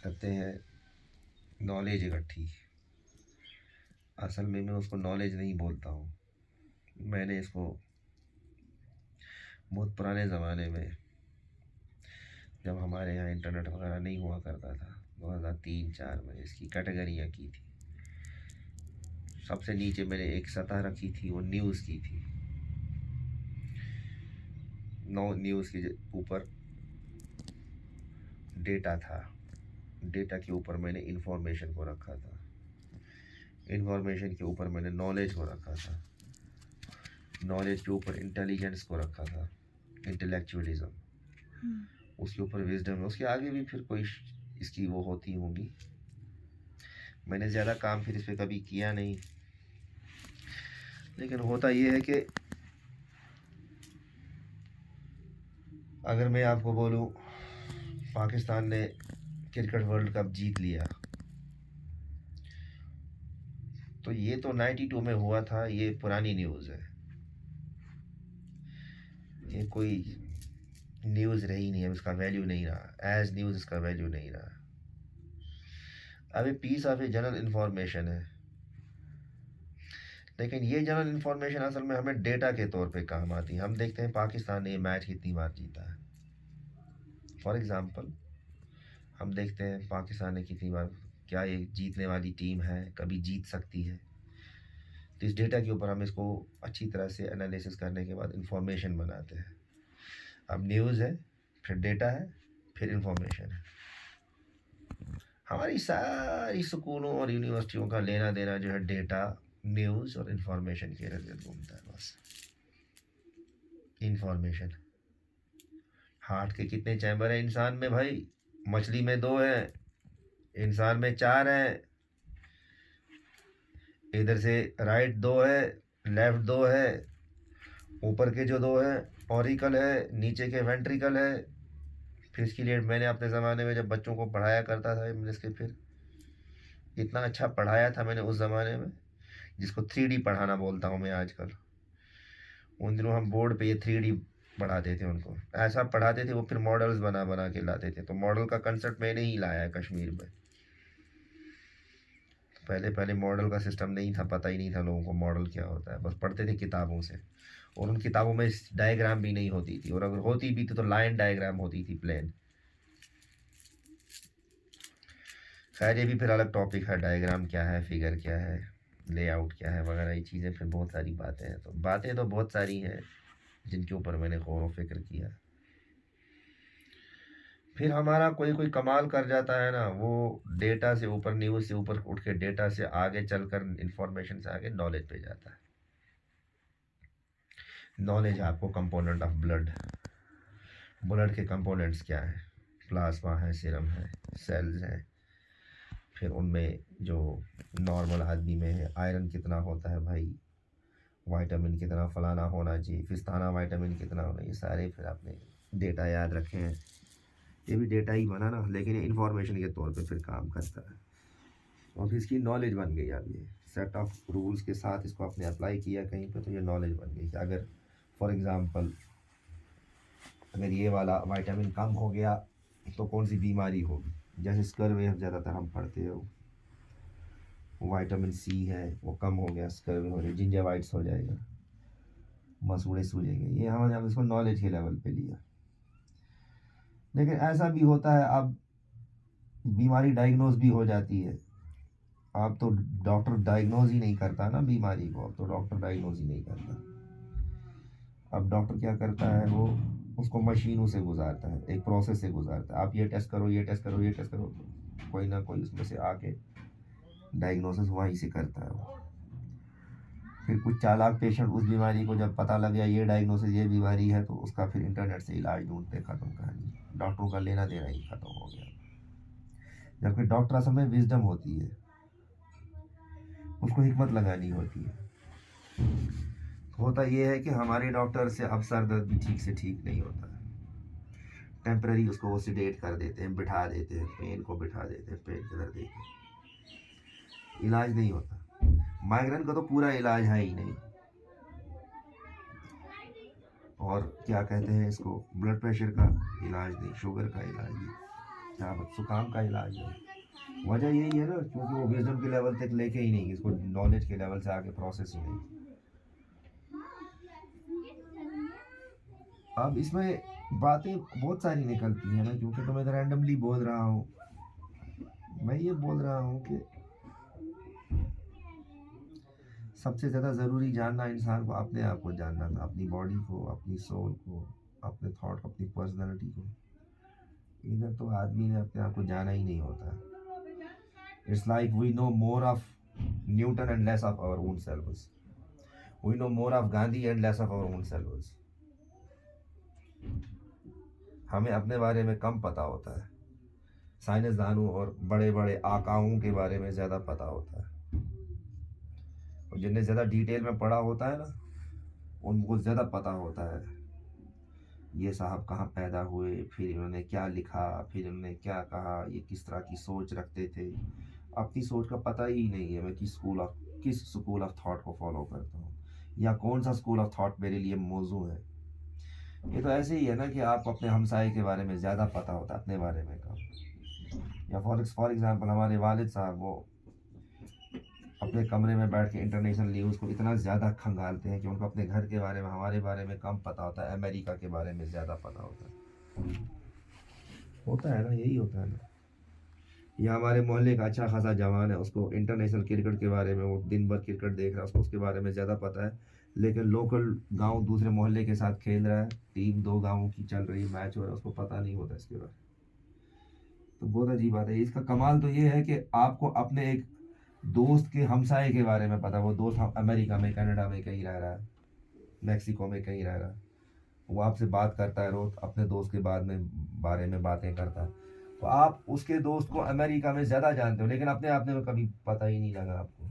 कहते हैं नॉलेज इकट्ठी। असल में मैं उसको नॉलेज नहीं बोलता हूँ। मैंने इसको बहुत पुराने ज़माने में, जब हमारे यहाँ इंटरनेट वगैरह नहीं हुआ करता था, 2003-4 में इसकी कैटेगरियाँ की थी। सबसे नीचे मैंने एक सतह रखी थी, वो न्यूज़ की थी। न्यूज़ के ऊपर डेटा था। डेटा के ऊपर मैंने इंफॉर्मेशन को रखा था। इंफॉर्मेशन के ऊपर मैंने नॉलेज को रखा था। नॉलेज के ऊपर इंटेलिजेंस को रखा था, इंटेलेक्चुअलिज्म। उसके ऊपर विजडम है। उसके आगे भी फिर कोई इसकी वो होती होंगी। मैंने ज़्यादा काम फिर इस पर कभी किया नहीं। लेकिन होता ये है कि अगर मैं आपको बोलूँ पाकिस्तान ने क्रिकेट वर्ल्ड कप जीत लिया, तो ये तो 92 में हुआ था, ये पुरानी न्यूज़ है। ये कोई न्यूज़ रही नहीं है, इसका वैल्यू नहीं रहा। एज न्यूज़ इसका वैल्यू नहीं रहा। अब ये piece of a general information है। लेकिन ये जनरल इंफॉर्मेशन असल में हमें डेटा के तौर पे काम आती है। हम देखते हैं पाकिस्तान ने ये मैच कितनी बार जीता है। फॉर एग्ज़ाम्पल हम देखते हैं पाकिस्तान ने कितनी बार, क्या ये जीतने वाली टीम है, कभी जीत सकती है। तो इस डेटा के ऊपर हम इसको अच्छी तरह से एनालिसिस करने के बाद इंफॉर्मेशन बनाते हैं। अब न्यूज़ है, फिर डेटा है, फिर इंफॉर्मेशन है। हमारी सारी स्कूलों और यूनिवर्सिटियों का लेना देना जो है डेटा, न्यूज़ और इंफॉर्मेशन के इर्द गिर्द घूमता है बस। इंफॉर्मेशन। हार्ट के कितने चैम्बर हैं इंसान में भाई? मछली में 2 हैं, इंसान में 4 हैं। इधर से राइट 2 है, लेफ्ट 2 है, ऊपर के जो 2 हैं ऑरिकल है, नीचे के वेंट्रिकल है। फिर इसके लिए मैंने अपने ज़माने में जब बच्चों को पढ़ाया करता था, मैंने इसके फिर इतना अच्छा पढ़ाया था मैंने उस ज़माने में, जिसको 3D पढ़ाना बोलता हूँ मैं आजकल। उन दिनों हम बोर्ड पे ये 3D पढ़ाते थे उनको। ऐसा पढ़ाते थे, वो फिर मॉडल्स बना बना के लाते थे। तो मॉडल का कंसेप्ट मैंने ही लाया है कश्मीर में। पहले पहले मॉडल का सिस्टम नहीं था, पता ही नहीं था लोगों को मॉडल क्या होता है। बस पढ़ते थे किताबों से, और उन किताबों में डायग्राम भी नहीं होती थी, और अगर होती भी थी तो लाइन डायग्राम होती थी, प्लेन। खैर ये भी फिर अलग टॉपिक है, डायग्राम क्या है, फिगर क्या है, लेआउट क्या है वगैरह, ये चीज़ें फिर बहुत सारी बातें हैं। तो बातें तो बहुत सारी हैं जिनके ऊपर मैंने गौर व फिक्र किया। फिर हमारा कोई कोई कमाल कर जाता है ना, वो डेटा से ऊपर, न्यूज़ से ऊपर उठ के डेटा से आगे चलकर, इंफॉर्मेशन से आगे नॉलेज पे जाता है। नॉलेज है आपको कंपोनेंट ऑफ ब्लड। ब्लड के कंपोनेंट्स क्या हैं? प्लाज्मा है, सीरम है, सेल्स हैं। फिर उनमें जो नॉर्मल आदमी में है, आयरन कितना होता है भाई, विटामिन कितना फलाना होना चाहिए, फिस्ताना विटामिन कितना होना, ये सारे फिर आपने डेटा याद रखे हैं। ये भी डेटा ही बना ना, लेकिन ये इन्फॉर्मेशन के तौर पे फिर काम करता है। और फिर इसकी नॉलेज बन गई। अब ये सेट ऑफ रूल्स के साथ इसको आपने अप्लाई किया कहीं पे, तो ये नॉलेज बन गई कि अगर फॉर एग्ज़ाम्पल अगर ये वाला विटामिन कम हो गया तो कौन सी बीमारी होगी। जैसे स्कर्वी ज़्यादातर हम पढ़ते हो, विटामिन सी है वो कम हो गया, स्कर्वी हो रही, जिंजावाइट्स हो जाएगा, मसूड़े सूजेंगे। ये हमने इसको नॉलेज के लेवल पे लिया। लेकिन ऐसा भी होता है, अब बीमारी डायग्नोज भी हो जाती है। अब तो डॉक्टर डायग्नोज ही नहीं करता ना बीमारी को, अब तो डॉक्टर डायग्नोज ही नहीं करता। अब डॉक्टर क्या करता है, वो उसको मशीनों से गुजारता है, एक प्रोसेस से गुजारता है। आप ये टेस्ट करो, ये टेस्ट करो, ये टेस्ट करो, तो कोई ना कोई उसमें से आके डायग्नोसिस वहीं से करता है वो। फिर कुछ चालाक पेशेंट उस बीमारी को जब पता लग गया ये डायग्नोसिस, ये बीमारी है, तो उसका फिर इंटरनेट से इलाज ढूंढते, ख़त्म कहानी। डॉक्टरों का लेना देना ही ख़त्म हो गया। जबकि डॉक्टर असल में विजडम होती है, उसको हिकमत लगानी होती है। होता ये है कि हमारे डॉक्टर से अब सर दर्द भी ठीक से ठीक नहीं होता है। टेम्पररी उसको वो सिडेट कर देते हैं, बिठा देते हैं, पेन को बिठा देते हैं, पेन किलर देके इलाज नहीं होता। माइग्रेन का तो पूरा इलाज है ही नहीं। और क्या कहते हैं इसको, ब्लड प्रेशर का इलाज नहीं, शुगर का इलाज नहीं। हाँ, बस जुकाम का इलाज है। वजह यही है ना, क्योंकि वो विजडम के लेवल तक लेके ही नहीं, इसको नॉलेज के लेवल से आगे प्रोसेस ही नहीं। अब इसमें बातें बहुत सारी निकलती हैं ना, क्योंकि तो मैं रैंडमली बोल रहा हूँ। मैं ये बोल रहा हूँ कि सबसे ज़्यादा ज़रूरी जानना इंसान को अपने आप को जानना था, अपनी बॉडी को, अपनी सोल को, अपने थॉट को, अपनी पर्सनैलिटी को। इधर तो आदमी ने अपने आप को जाना ही नहीं होता। It's like we know more of Newton and less of our own selves. We know more of Gandhi and less of our own selves. हमें अपने बारे में कम पता होता है, साइंसदानों और बड़े बड़े आकाओं के बारे में ज़्यादा पता होता है। और जिन्हें ज़्यादा डिटेल में पढ़ा होता है ना, उनको ज़्यादा पता होता है ये साहब कहाँ पैदा हुए, फिर इन्होंने क्या लिखा, फिर इन्होंने क्या कहा, ये किस तरह की सोच रखते थे। अपनी सोच का पता ही नहीं है, मैं किस स्कूल ऑफ थॉट को फॉलो करता हूँ, या कौन सा स्कूल ऑफ थॉट मेरे लिए मौजू है। ये तो ऐसे ही है ना कि आप अपने हमसाए के बारे में ज़्यादा पता होता है, अपने बारे में कम। या फॉर एग्जांपल हमारे वालिद साहब, वो अपने कमरे में बैठ के इंटरनेशनल न्यूज़ को इतना ज़्यादा खंगालते हैं कि उनको अपने घर के बारे में, हमारे बारे में कम पता होता है, अमेरिका के बारे में ज़्यादा पता होता है ना, यही होता है ना। या हमारे मोहल्ले का अच्छा खासा जवान है, उसको इंटरनेशनल क्रिकेट के बारे में, वो दिन भर क्रिकेट देख रहा है, उसको उसके बारे में ज़्यादा पता है। लेकिन लोकल गांव दूसरे मोहल्ले के साथ खेल रहा है, टीम दो गांवों की चल रही है, मैच हो रहा है, उसको पता नहीं होता इसके बारे में। तो बहुत अजीब बात है। इसका कमाल तो ये है कि आपको अपने एक दोस्त के हमसाये के बारे में पता है। वो दोस्त अमेरिका में, कनाडा में कहीं रह रहा है, मैक्सिको में कहीं रह रहा है। वो आपसे बात करता है रोज, अपने दोस्त के बारे में बातें करता है। तो आप उसके दोस्त को अमेरिका में ज़्यादा जानते हो, लेकिन अपने आप में कभी पता ही नहीं लगा आपको।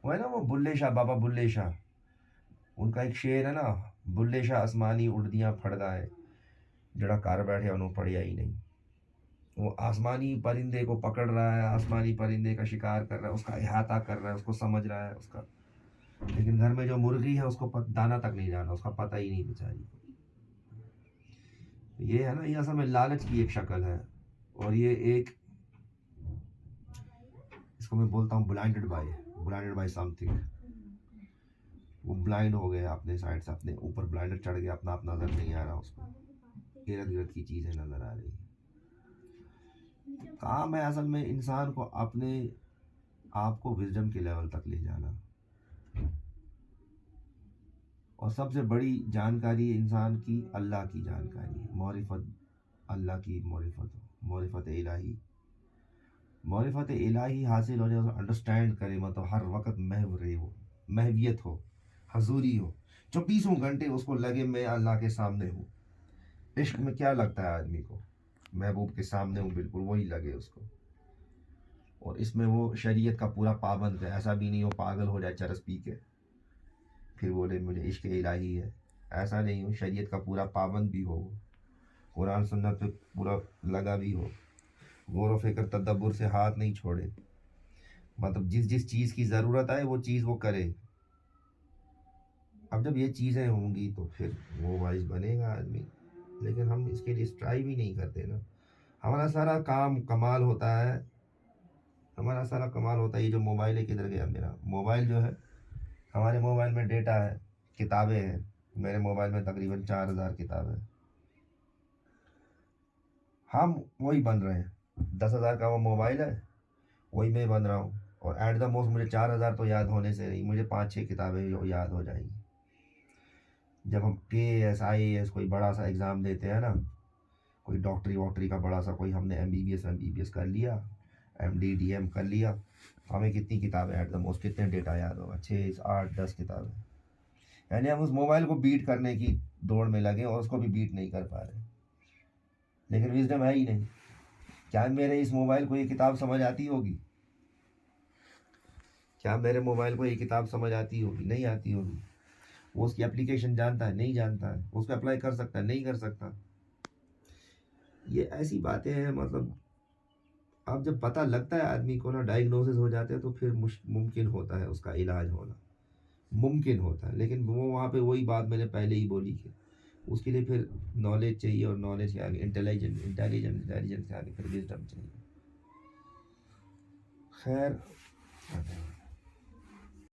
वो है ना, वो बुल्ले शाह, बाबा बुल्ले शाह, उनका एक शेर है ना, बुल्ले शाह आसमानी उड़दियाँ फड़दा है, जड़ा घर बैठे उन्होंने पढ़िया ही नहीं। वो आसमानी परिंदे को पकड़ रहा है, आसमानी परिंदे का शिकार कर रहा है, उसका अहाता कर रहा है, उसको समझ रहा है उसका। लेकिन घर में जो मुर्गी है उसको दाना तक नहीं जाना, उसका पता ही नहीं बेचारी को। ये है ना, ये असल में लालच की एक शक्ल है। और ये एक, इसको मैं बोलता हूँ ब्लाइंडेड बाय समथिंग। वो ब्लाइंड हो गया अपने साइड से, अपने ऊपर ब्लाइंडर चढ़ गया, अपना आप नजर नहीं आ रहा उसको, इर्द गिर्द की चीजें नजर आ रही है। काम है असल में इंसान को अपने आप को विजडम के लेवल तक ले जाना। और सबसे बड़ी जानकारी इंसान की अल्लाह की जानकारी है, मारिफत, अल्लाह की मारिफत इलाही। मारिफत इलाही हासिल होने, अंडरस्टैंड करे, मतलब हर वक्त महव रहे हो, महवियत हो, हजूरी हो, 24 घंटे उसको लगे मैं अल्लाह के सामने हूँ। इश्क में क्या लगता है आदमी को, महबूब के सामने हूँ, बिल्कुल वही लगे उसको। और इसमें वो शरीयत का पूरा पाबंद है, ऐसा भी नहीं हो पागल हो जाए चरस पी के फिर बोले मुझे इश्क इलाही है। ऐसा नहीं हो, शरीयत का पूरा पाबंद भी हो, कुरान सुन्नत पे पूरा लगा भी हो, गौर व फिक्र तदब्बुर से हाथ नहीं छोड़े, मतलब जिस जिस चीज़ की ज़रूरत आए वो चीज़ वो करे। अब जब ये चीज़ें होंगी तो फिर वो वाइज बनेगा आदमी। लेकिन हम इसके लिए स्ट्राइव ही नहीं करते ना। हमारा सारा काम कमाल होता है, हमारा सारा कमाल होता है। ये जो मोबाइल है, किधर गया मेरा मोबाइल जो है, हमारे मोबाइल में डेटा है, किताबें हैं। मेरे मोबाइल में तकरीबन 4,000 किताबें हैं। हम वही बन रहे हैं, 10,000 का वो मोबाइल है, वही मैं बन रहा हूँ। और एट द मोस्ट मुझे 4,000 तो याद होने से नहीं, मुझे 5-6 किताबें याद हो जाएंगी। जब हम KAS IAS कोई बड़ा सा एग्ज़ाम देते हैं ना, कोई डॉक्टरी वॉक्टरी का बड़ा सा, कोई हमने MBBS कर लिया, MD DM कर लिया, तो हमें कितनी किताबें एट द मोस्ट, कितने डेटा याद होगा, 6 8 10 किताबें। यानी हम उस मोबाइल को बीट करने की दौड़ में लगे और उसको भी बीट नहीं कर पा रहे। लेकिन विजडम है ही नहीं। क्या मेरे इस मोबाइल को ये किताब समझ आती होगी? क्या मेरे मोबाइल को ये किताब समझ आती होगी? नहीं आती होगी। वो उसकी एप्लीकेशन जानता है? नहीं जानता है। उसको अप्लाई कर सकता है? नहीं कर सकता। ये ऐसी बातें हैं, मतलब अब जब पता लगता है आदमी को ना, डायग्नोसिस हो जाते हैं, तो फिर मुमकिन होता है उसका इलाज होना, मुमकिन होता है। लेकिन वो वहाँ पे वही बात मैंने पहले ही बोली कि उसके लिए फिर नॉलेज चाहिए, और नॉलेज के आगे इंटेलिजेंस, इंटेलिजेंस के आगे फिर विजडम चाहिए। खैर,